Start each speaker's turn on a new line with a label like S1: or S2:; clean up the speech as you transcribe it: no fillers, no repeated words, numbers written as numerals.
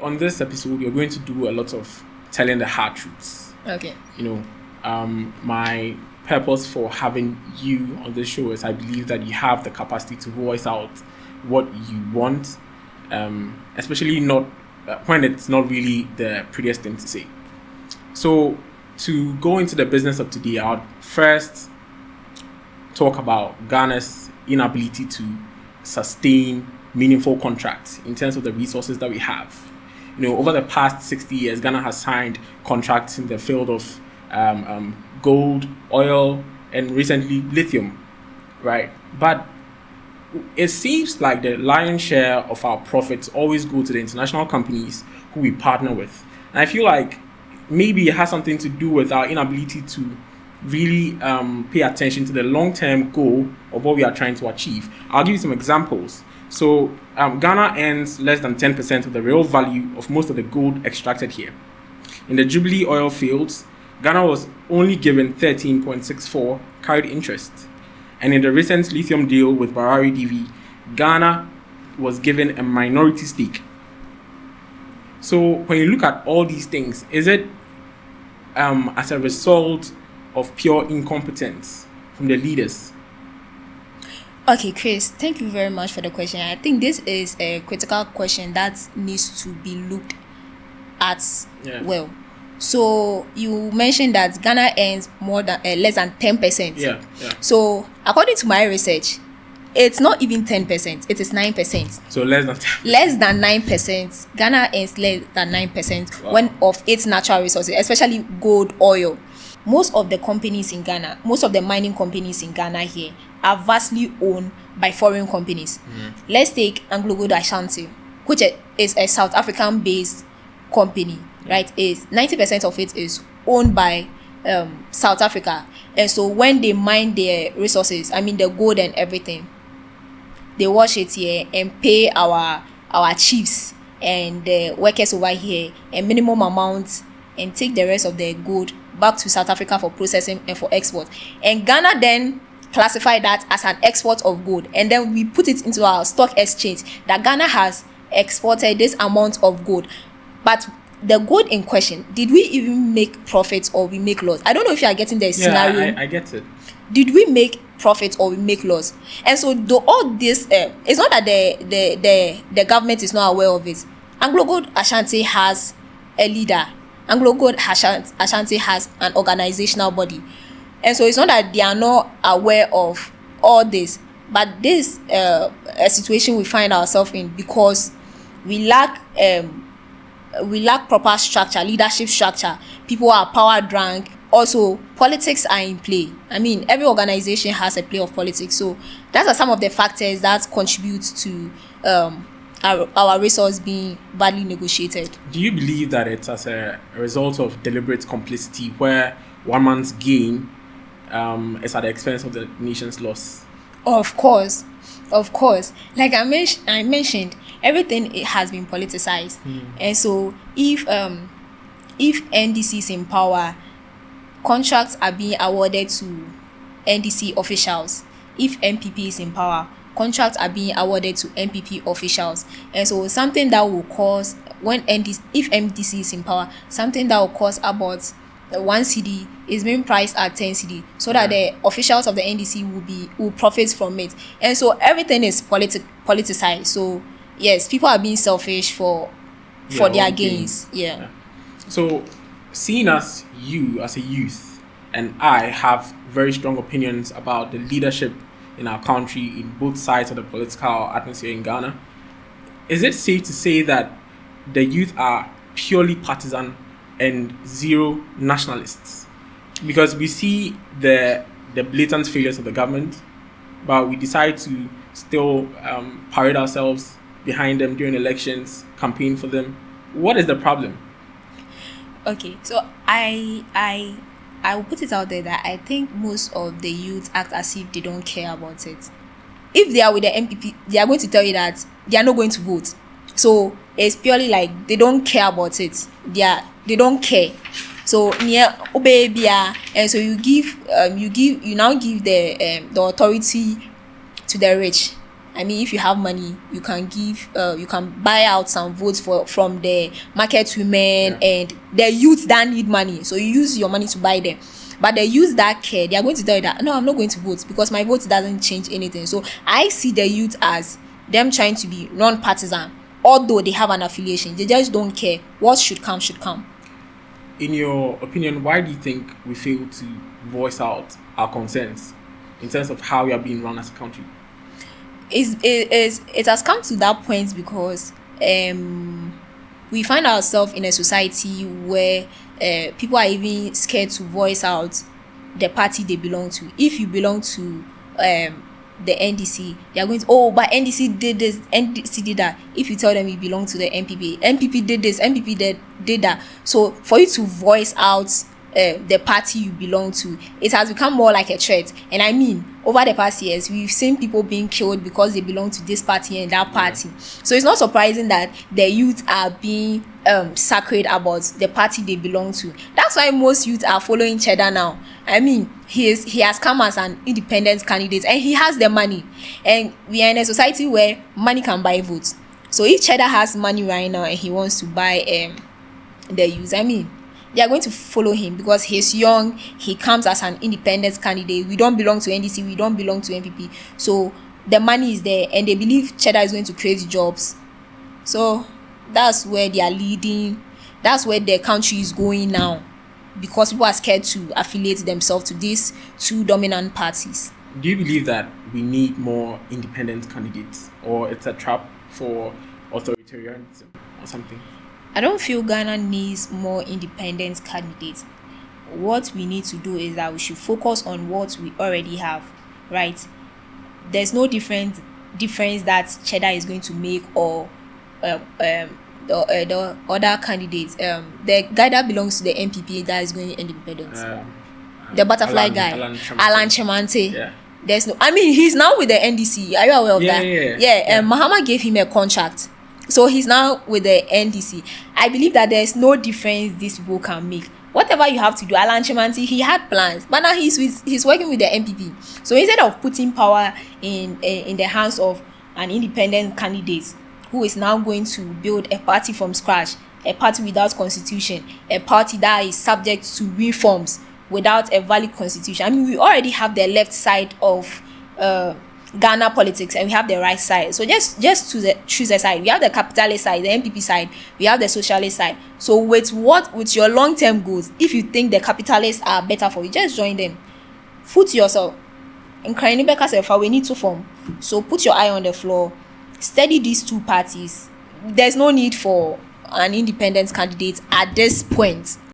S1: On this episode, we're going to do a lot of telling the hard truths.
S2: Okay.
S1: My purpose for having you on this show is I believe that you have the capacity to voice out what you want, especially not when it's not really the prettiest thing to say. So, to go into the business of today, I'll first talk about Ghana's inability to sustain meaningful contracts in terms of the resources that we have. Over the past 60 years, Ghana has signed contracts in the field of gold, oil, and recently lithium, right? But it seems like the lion's share of our profits always go to the international companies who we partner with. And I feel like maybe it has something to do with our inability to really pay attention to the long-term goal of what we are trying to achieve. I'll give you some examples. So Ghana earns less than 10% of the real value of most of the gold extracted here. In the Jubilee oil fields, Ghana was only given 13.64 carried interest. And in the recent lithium deal with Barari DV, Ghana was given a minority stake. So when you look at all these things, is it as a result of pure incompetence from the leaders?
S2: Okay, Chris, thank you very much for the question. I think this is a critical question that needs to be looked at well. So you mentioned that Ghana earns more than less than 10%.
S1: Yeah.
S2: So according to my research, it's not even 10%. It is 9%.
S1: So less than 10%.
S2: Less than 9%. Ghana earns less than 9% when of its natural resources, especially gold, oil. Most of the companies in Ghana, most of the mining companies in Ghana here are vastly owned by foreign companies. Let's take Anglo Gold Ashanti, which is a South African-based company, right? Is 90% of it is owned by South Africa, and so when they mine their resources, I mean the gold and everything, they wash it here and pay our chiefs and the workers over here a minimum amount and take the rest of the gold back to South Africa for processing and for export. And Ghana then classify that as an export of gold, and then we put it into our stock exchange that Ghana has exported this amount of gold. But the gold in question, did we even make profits or we make loss? I don't know if you are getting the scenario.
S1: I get it.
S2: Did we make profit or we make loss? And so all this, it's not that the government is not aware of it. Anglo Gold Ashanti has a leader. Anglo Gold Ashanti has an organizational body. And so it's not that they are not aware of all this, but this a situation we find ourselves in because we lack proper structure, leadership structure. People are power drunk. Also, politics are in play. I mean, every organization has a play of politics. So those are some of the factors that contribute to our resource being badly negotiated.
S1: Do you believe that it's as a result of deliberate complicity where one man's gain is at the expense of the nation's loss?
S2: Of course. Like I mentioned, everything has been politicized. And so if NDC is in power, contracts are being awarded to NDC officials. If MPP is in power, contracts are being awarded to MPP officials. And so something that will cause, if MDC is in power, something that will cause about 1 cedi is being priced at 10 cedi, so that the officials of the NDC will profit from it. And so everything is politicized. So yes, people are being selfish for their gains. Yeah.
S1: So seeing as you as a youth and I have very strong opinions about the leadership in our country in both sides of the political atmosphere in Ghana, is it safe to say that the youth are purely partisan and zero nationalists? Because we see the blatant failures of the government, but we decide to still parade ourselves behind them during elections, campaign for them. What is the problem?
S2: Okay, so I will put it out there that I think most of the youth act as if they don't care about it. If they are with the MPP, they are going to tell you that they are not going to vote. So it's purely like they don't care about it. They don't care. So near obebia, and so you now give the authority to the rich. I mean, if you have money, you can you can buy out some votes from the market women and the youth that need money. So you use your money to buy them. But the youth that care, they are going to tell you that, no, I'm not going to vote because my vote doesn't change anything. So I see the youth as them trying to be non-partisan, although they have an affiliation. They just don't care. What should come, should come.
S1: In your opinion, why do you think we fail to voice out our concerns in terms of how we are being run as a country?
S2: It has come to that point because we find ourselves in a society where people are even scared to voice out the party they belong to. If you belong to the NDC, they are going to, oh, but NDC did this, NDC did that. If you tell them you belong to the NPP did this, NPP did that. So for you to voice out the party you belong to, it has become more like a threat. And I mean, over the past years, we've seen people being killed because they belong to this party and that party. So it's not surprising that the youth are being sacred about the party they belong to. That's why most youth are following Cheddar now. I mean, he has come as an independent candidate and he has the money. And we are in a society where money can buy votes. So if Cheddar has money right now and he wants to buy the youth, I mean, they are going to follow him because he's young. He comes as an independent candidate. We don't belong to NDC. We don't belong to NPP. So the money is there, and they believe Cheddar is going to create jobs. So that's where they are leading. That's where the country is going now, because people are scared to affiliate themselves to these two dominant parties.
S1: Do you believe that we need more independent candidates, or it's a trap for authoritarianism or something?
S2: I don't feel Ghana needs more independent candidates. What we need to do is that we should focus on what we already have, right? There's no difference that Cheddar is going to make or the other candidates. The guy that belongs to the NPP that is going independent, the butterfly guy, Alan Chemante.
S1: Yeah.
S2: There's no. I mean, he's now with the NDC. Are you aware of that?
S1: Yeah.
S2: And Mahama gave him a contract. So he's now with the NDC. I believe that there's no difference these people can make. Whatever you have to do, Alan Chimanti, he had plans, but now he's working with the NPP. So instead of putting power in the hands of an independent candidate who is now going to build a party from scratch, a party without constitution, a party that is subject to reforms without a valid constitution. I mean, we already have the left side of Ghana politics and we have the right side. So just choose a side. We have the capitalist side, the NPP side, we have the socialist side. So with your long-term goals, if you think the capitalists are better for you, just join them. Put yourself in Krainibeka, we need to form. So put your eye on the floor, study these two parties. There's no need for an independent candidate at this point.